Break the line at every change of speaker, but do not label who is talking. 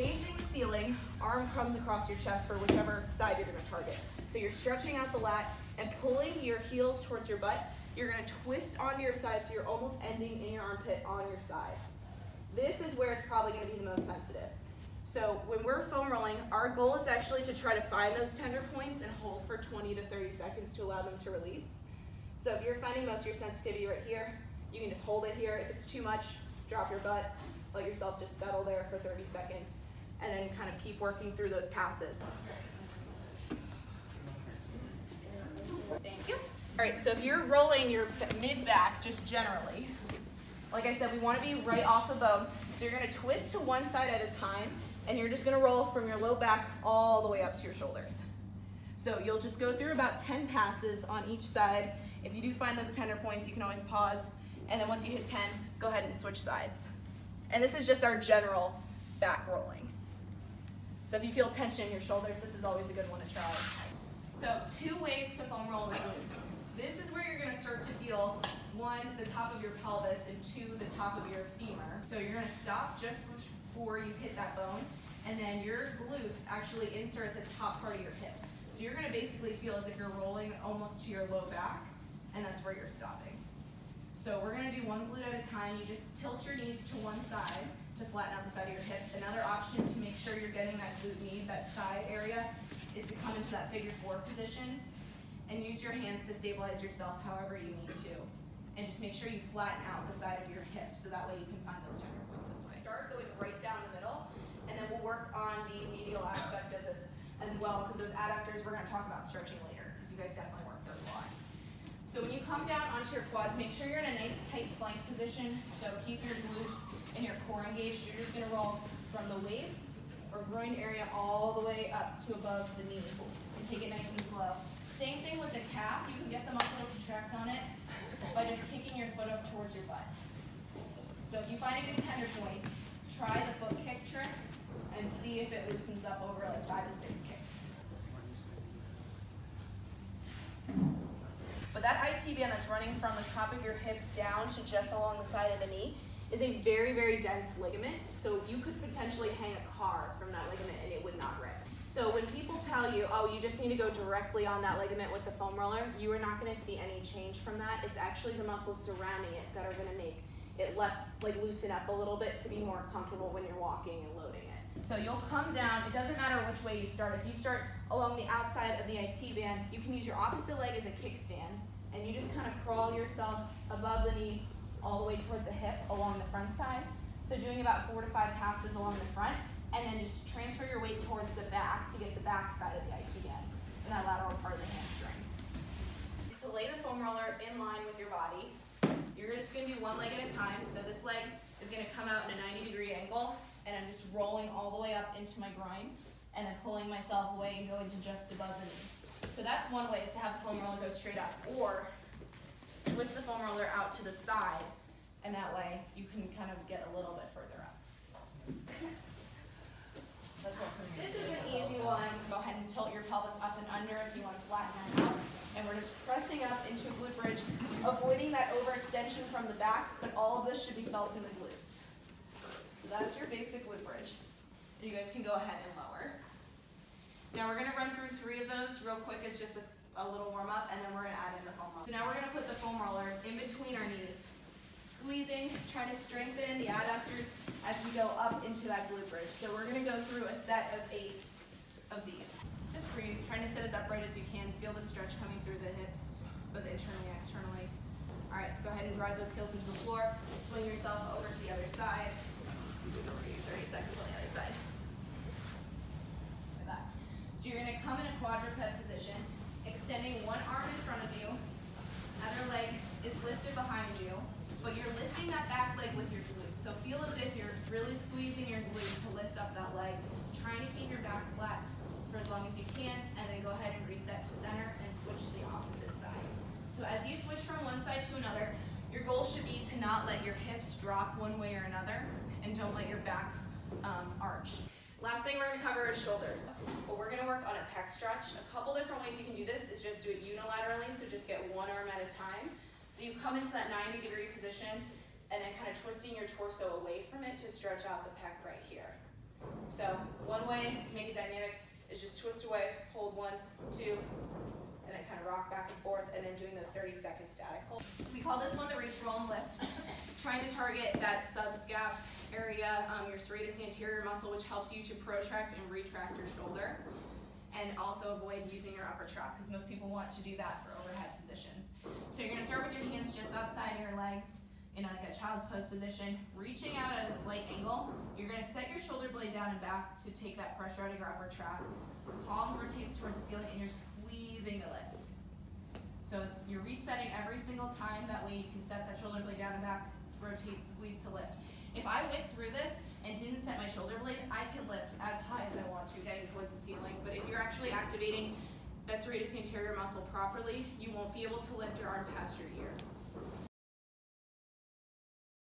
facing the ceiling, arm comes across your chest for whichever side you're gonna target. So you're stretching out the lat and pulling your heels towards your butt. You're gonna twist onto your side so you're almost ending in your armpit on your side. This is where it's probably gonna be the most sensitive. So when we're foam rolling, our goal is actually to try to find those tender points and hold for 20 to 30 seconds to allow them to release. So if you're finding most of your sensitivity right here, you can just hold it here. If it's too much, drop your butt, let yourself just settle there for 30 seconds, and then kind of keep working through those passes. Thank you. All right, so if you're rolling your mid-back, just generally, like I said, we want to be right off the bone. So you're going to twist to one side at a time, and you're just going to roll from your low back all the way up to your shoulders. So you'll just go through about 10 passes on each side. If you do find those tender points, you can always pause, and then once you hit 10, go ahead and switch sides. And this is just our general back rolling. So if you feel tension in your shoulders, this is always a good one to try. So 2 ways to foam roll the glutes. This is where you're going to start to feel, 1, the top of your pelvis, and 2, the top of your femur. So you're going to stop just before you hit that bone, and then your glutes actually insert the top part of your hips. So you're going to basically feel as if you're rolling almost to your low back, and that's where you're stopping. So we're going to do one glute at a time. You just tilt your knees to one side to flatten out the side of your hip. Another option to make sure you're getting that glute med, that side area, is to come into that figure 4 position and use your hands to stabilize yourself however you need to. And just make sure you flatten out the side of your hip so that way you can find those tender points this way. Start going right down the middle, and then we'll work on the medial aspect of this as well, because those adductors we're going to talk about stretching later, because you guys definitely work those a lot. So when you come down onto your quads, make sure you're in a nice tight plank position. So keep your glutes and your core engaged. You're just going to roll from the waist or groin area all the way up to above the knee, and take it nice and slow. Same thing with the calf. You can get the muscle to contract on it by just kicking your foot up towards your butt. So if you find a good tender point, try the foot kick trick and see if it loosens up over like 5 to 6 kicks. But that IT band that's running from the top of your hip down to just along the side of the knee is a very, very dense ligament. So you could potentially hang a car from that ligament and it would not rip. So when people tell you, oh, you just need to go directly on that ligament with the foam roller, you are not going to see any change from that. It's actually the muscles surrounding it that are going to make it less, like loosen up a little bit to be more comfortable when you're walking and loading it. So you'll come down, it doesn't matter which way you start. If you start along the outside of the IT band, you can use your opposite leg as a kickstand, and you just kind of crawl yourself above the knee all the way towards the hip along the front side. So doing about 4 to 5 passes along the front, and then just transfer your weight towards the back to get the back side of the IT band and that lateral part of the hamstring. To lay the foam roller in line with your body, you're just going to do one leg at a time. So this leg is going to come out in a 90-degree angle, and I'm just rolling all the way up into my groin and then pulling myself away and going to just above the knee. So that's one way, is to have the foam roller go straight up, or twist the foam roller out to the side, and that way you can kind of get a little bit further up. This is an easy one. Go ahead and tilt your pelvis up and under if you want to flatten that out. And we're just pressing up into a glute bridge, avoiding that overextension from the back, but all of this should be felt in the glutes. So that's your basic glute bridge. You guys can go ahead and lower. Now we're going to run through 3 of those real quick. It's just a little warm up, and then we're going to add in the foam roller. So now we're going to put the foam roller in between our knees, squeezing, trying to strengthen the adductors as we go up into that glute bridge. So we're going to go through a set of 8 of these. Just breathe, trying to sit as upright as you can. Feel the stretch coming through the hips, both internally and externally. All right, so go ahead and drive those heels into the floor. Swing yourself over to the other side. 30 seconds on the other side. Like that. So you're going to come in a quadruped position, extending one arm in front of you. Other leg is lifted behind you, but you're lifting that back leg with your glute. So feel as if you're really squeezing your glute to lift up that leg, trying to keep your back flat for as long as you can, and then go ahead and reset to center and switch to the opposite side. So as you switch from one side to another, your goal should be to not let your hips drop one way or another, and don't let your back arch. Last thing we're going to cover is shoulders. Well, we're going to work on a pec stretch. A couple different ways you can do this is just do it unilaterally, so just get one arm at a time. So you come into that 90-degree position, and then kind of twisting your torso away from it to stretch out the pec right here. So one way to make it dynamic is just twist away, hold 1, 2, and then kind of rock back and forth, and then doing those 30-second static holds. We call this one the reach, roll, and lift. Trying to target that subscap area, your serratus anterior muscle, which helps you to protract and retract your shoulder, and also avoid using your upper trap, because most people want to do that for overhead positions. So you're going to start with your hands just outside of your legs in like a child's pose position, reaching out at a slight angle. You're going to set your shoulder blade down and back to take that pressure out of your upper trap. Palm rotates towards the ceiling, and you're squeezing the lift. So you're resetting every single time. That way you can set that shoulder blade down and back, rotate, squeeze to lift. If I went through this and didn't set my shoulder blade, I could lift as high as I want to, getting towards the ceiling. But if you're actually activating that serratus anterior muscle properly, you won't be able to lift your arm past your ear.